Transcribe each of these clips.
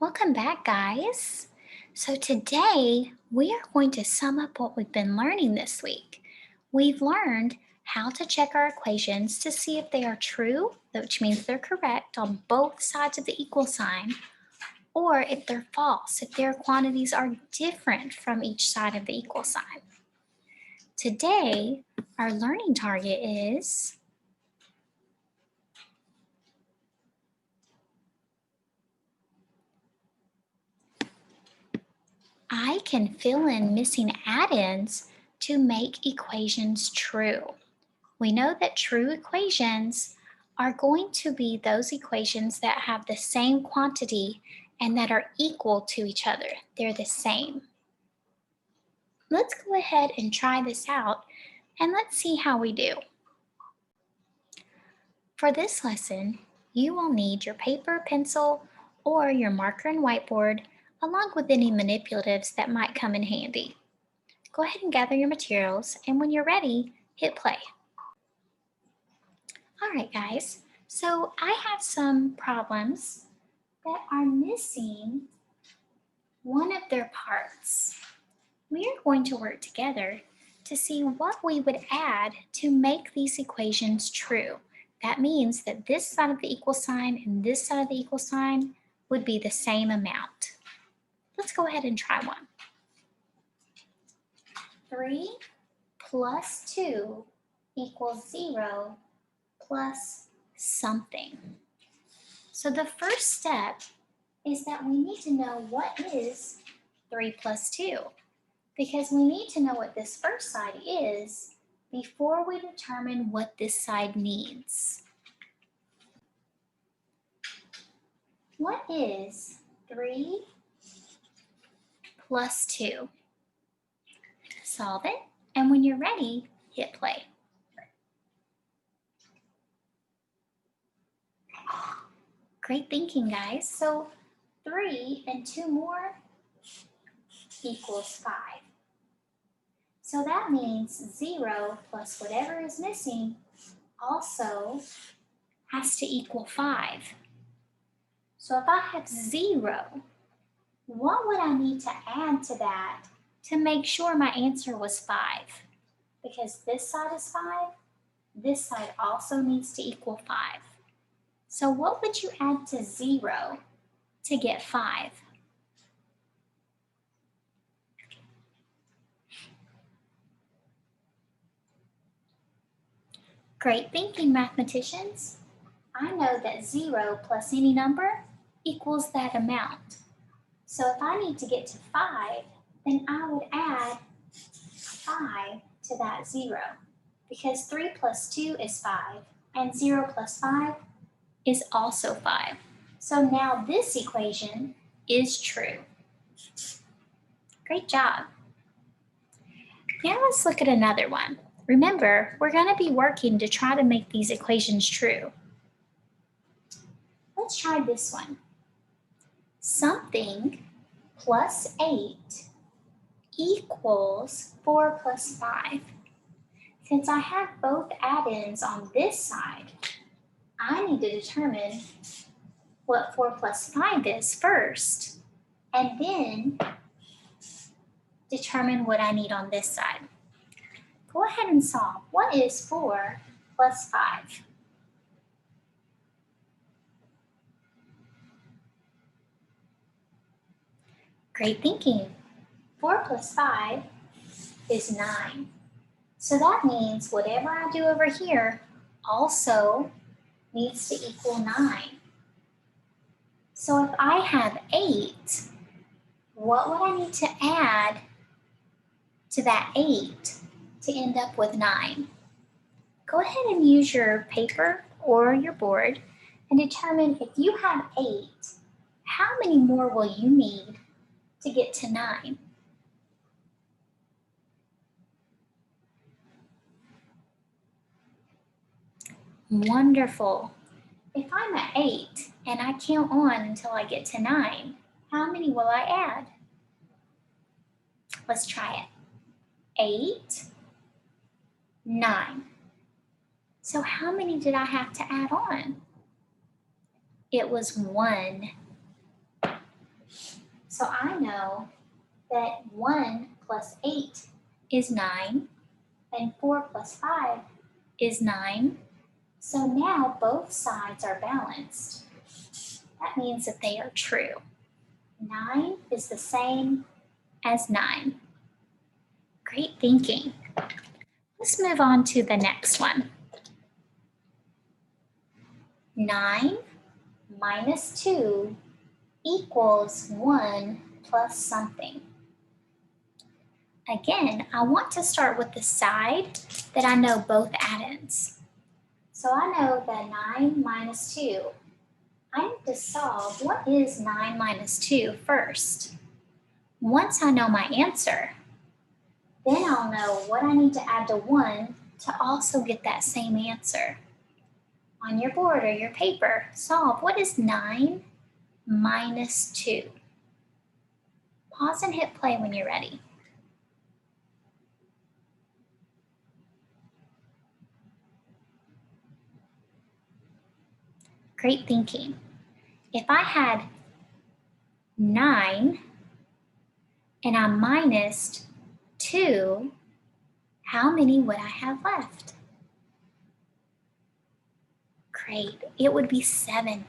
Welcome back, guys. So, today we are going to sum up what we've been learning this week. We've learned how to check our equations to see if they are true, which means they're correct on both sides of the equal sign, or if they're false, if their quantities are different from each side of the equal sign. Today, our learning target is I can fill in missing add-ins to make equations true. We know that true equations are going to be those equations that have the same quantity and that are equal to each other. They're the same. Let's go ahead and try this out and let's see how we do. For this lesson, you will need your paper, pencil, or your marker and whiteboard, along with any manipulatives that might come in handy. Go ahead and gather your materials, and when you're ready, hit play. All right, guys, so I have some problems that are missing one of their parts. We are going to work together to see what we would add to make these equations true. That means that this side of the equal sign and this side of the equal sign would be the same amount. Let's go ahead and try one. 3 plus 2 equals 0 plus something. So the first step is that we need to know what is 3 plus 2, because we need to know what this first side is before we determine what this side needs. What is 3 plus 2? Solve it, and when you're ready, hit play. Great thinking, guys. So 3 and 2 more equals 5. So that means 0 plus whatever is missing also has to equal 5. So if I have 0, what would I need to add to that to make sure my answer was 5? Because this side is 5, this side also needs to equal 5. So what would you add to 0 to get 5? Great thinking, mathematicians. I know that 0 plus any number equals that amount. So if I need to get to 5, then I would add 5 to that 0, because 3 plus 2 is 5, and 0 plus 5 is also 5. So now this equation is true. Great job. Now let's look at another one. Remember, we're going to be working to try to make these equations true. Let's try this one. Something plus 8 equals 4 plus 5. Since I have both add-ins on this side, I need to determine what 4 plus 5 is first, and then determine what I need on this side. Go ahead and solve. What is 4 plus 5? Great thinking. 4 plus 5 is 9. So that means whatever I do over here also needs to equal 9. So if I have 8, what would I need to add to that 8 to end up with 9? Go ahead and use your paper or your board and determine if you have 8, how many more will you need to get to 9? Wonderful. If I'm at 8 and I count on until I get to 9, how many will I add? Let's try it. 8, 9. So how many did I have to add on? It was 1. So I know that 1 plus 8 is 9, and 4 plus 5 is 9. So now both sides are balanced. That means that they are true. 9 is the same as 9. Great thinking. Let's move on to the next one. 9 minus 2 equals 1 plus something. Again, I want to start with the side that I know both addends. So I know that 9 minus 2. I need to solve what is 9 minus 2 first. Once I know my answer, then I'll know what I need to add to 1 to also get that same answer. On your board or your paper, solve what is 9 minus 2. Pause and hit play when you're ready. Great thinking. If I had 9 and I minused 2, how many would I have left? Great, it would be 7.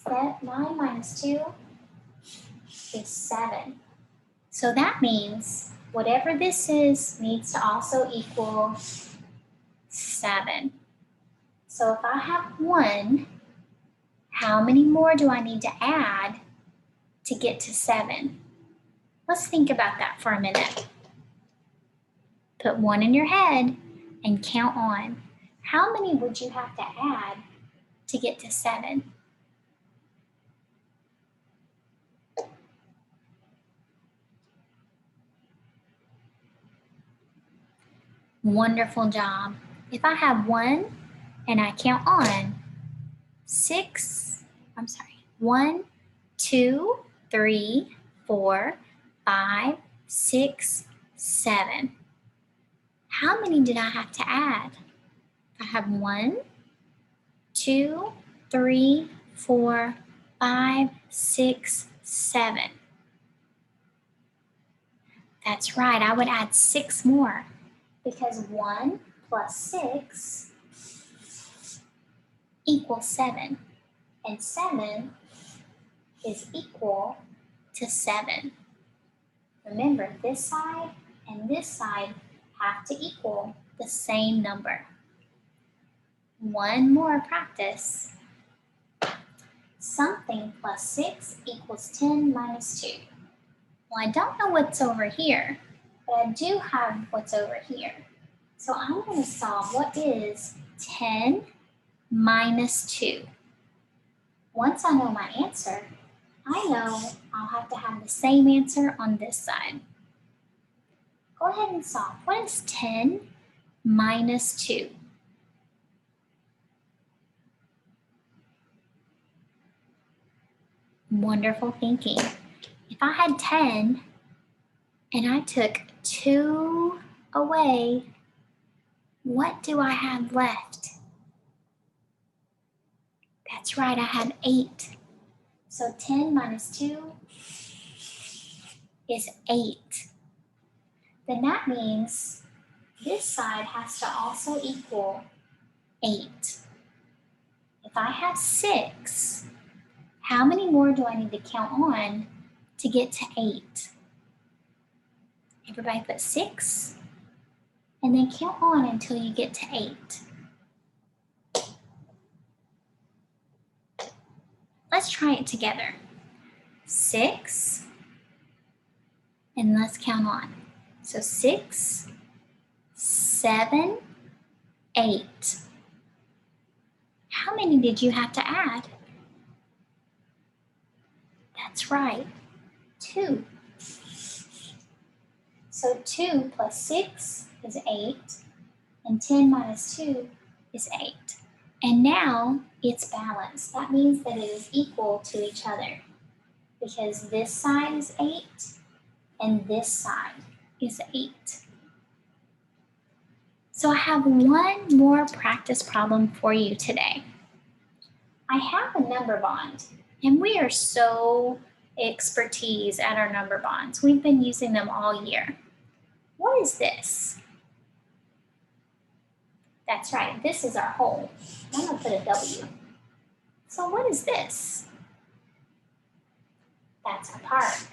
9 minus 2 is 7. So that means whatever this is needs to also equal 7. So if I have 1, how many more do I need to add to get to 7? Let's think about that for a minute. Put 1 in your head and count on. How many would you have to add to get to 7? Wonderful job. If I have 1 and I count on 1, 2, 3, 4, 5, 6, 7. How many did I have to add? I have 1, 2, 3, 4, 5, 6, 7. That's right, I would add 6 more because 1 plus 6 equals 7. And 7 is equal to 7. Remember, this side and this side have to equal the same number. One more practice. Something plus 6 equals 10 minus 2. Well, I don't know what's over here, but I do have what's over here. So I'm going to solve what is 10 minus 2. Once I know my answer, I know I'll have to have the same answer on this side. Go ahead and solve. What is 10 minus 2? Wonderful thinking. If I had 10 and I took 2 away, what do I have left? That's right, I had 8. So 10 minus 2 is 8. Then that means this side has to also equal 8. If I have 6, how many more do I need to count on to get to 8? Everybody put 6, and then count on until you get to 8. Let's try it together. 6, and let's count on. So 6, 7, 8. How many did you have to add? That's right, 2. So 2 plus 6 is 8, and 10 minus 2 is 8. And now it's balanced. That means that it is equal to each other because this side is 8 and this side is 8. So I have one more practice problem for you today. I have a number bond, and we are so expertise at our number bonds. We've been using them all year. What is this? That's right, this is our whole. I'm gonna put a W. So what is this? That's our part.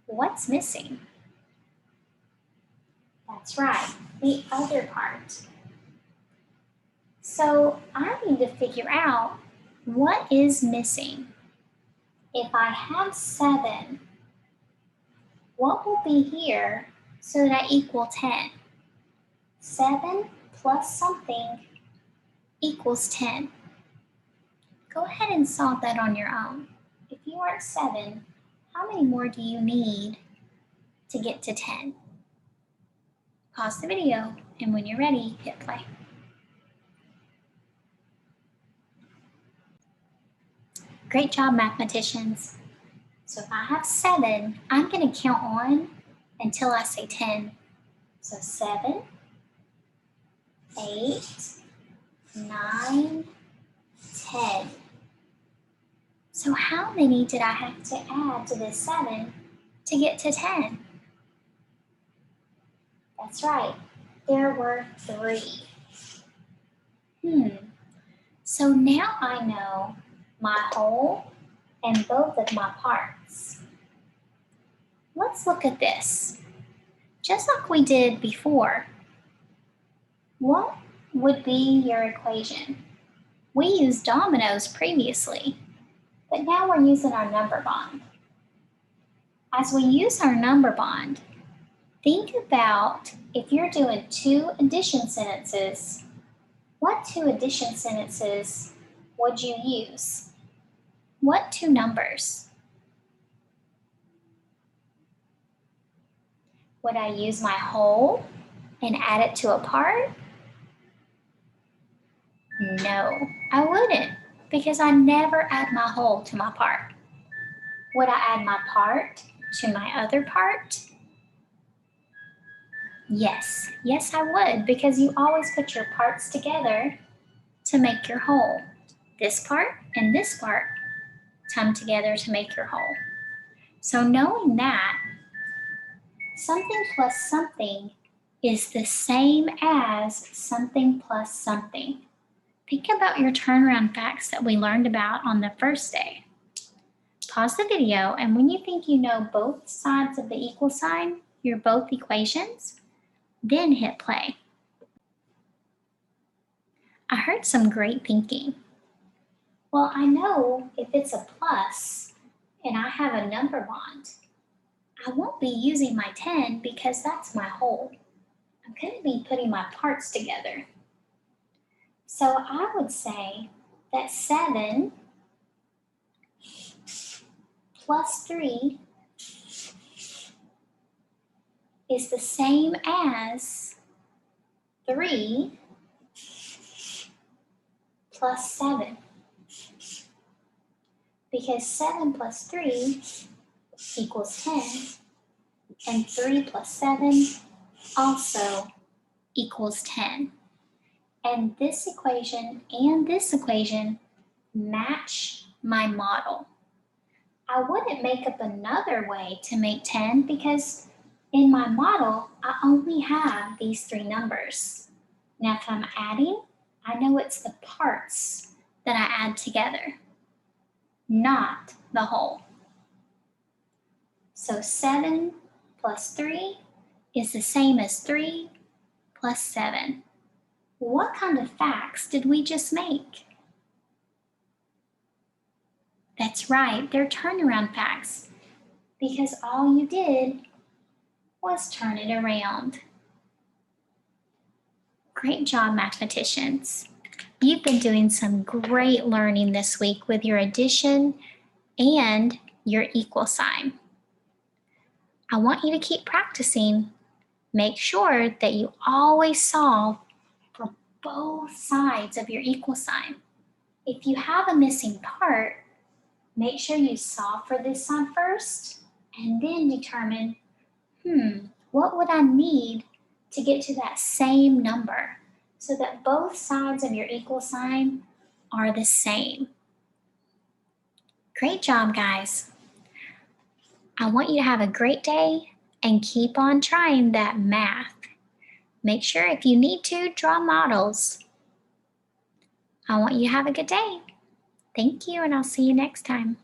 What's missing? That's right, the other part. So I need to figure out what is missing. If I have 7, what will be here so that I equal 10? 7 plus something equals 10. Go ahead and solve that on your own. If you are at 7, how many more do you need to get to 10? Pause the video, and when you're ready, hit play. Great job, mathematicians. So if I have 7, I'm going to count on until I say 10. So 7, 8, 9, 10. So how many did I have to add to this 7 to get to 10? That's right, there were 3. So now I know my whole and both of my parts. Let's look at this. Just like we did before, what would be your equation? We used dominoes previously, but now we're using our number bond. As we use our number bond, think about if you're doing 2 addition sentences, what 2 addition sentences would you use? What 2 numbers? Would I use my whole and add it to a part? No, I wouldn't, because I never add my whole to my part. Would I add my part to my other part? Yes, I would, because you always put your parts together to make your whole. This part and this part come together to make your whole. So knowing that, something plus something is the same as something plus something. Think about your turnaround facts that we learned about on the first day. Pause the video, and when you think you know both sides of the equal sign, your both equations, then hit play. I heard some great thinking. Well, I know if it's a plus and I have a number bond, I won't be using my 10 because that's my whole. I'm going to be putting my parts together. So I would say that 7 plus 3 is the same as 3 plus 7. Because 7 plus 3 equals 10, and 3 plus 7 also equals 10. And this equation match my model. I wouldn't make up another way to make 10 because in my model, I only have these 3 numbers. Now if I'm adding, I know it's the parts that I add together, not the whole. So 7 plus 3 is the same as 3 plus 7. What kind of facts did we just make? That's right, they're turnaround facts, because all you did was turn it around. Great job, mathematicians. You've been doing some great learning this week with your addition and your equal sign. I want you to keep practicing. Make sure that you always solve for both sides of your equal sign. If you have a missing part, make sure you solve for this side first and then determine, what would I need to get to that same number so that both sides of your equal sign are the same. Great job, guys. I want you to have a great day and keep on trying that math. Make sure if you need to, draw models. I want you to have a good day. Thank you, and I'll see you next time.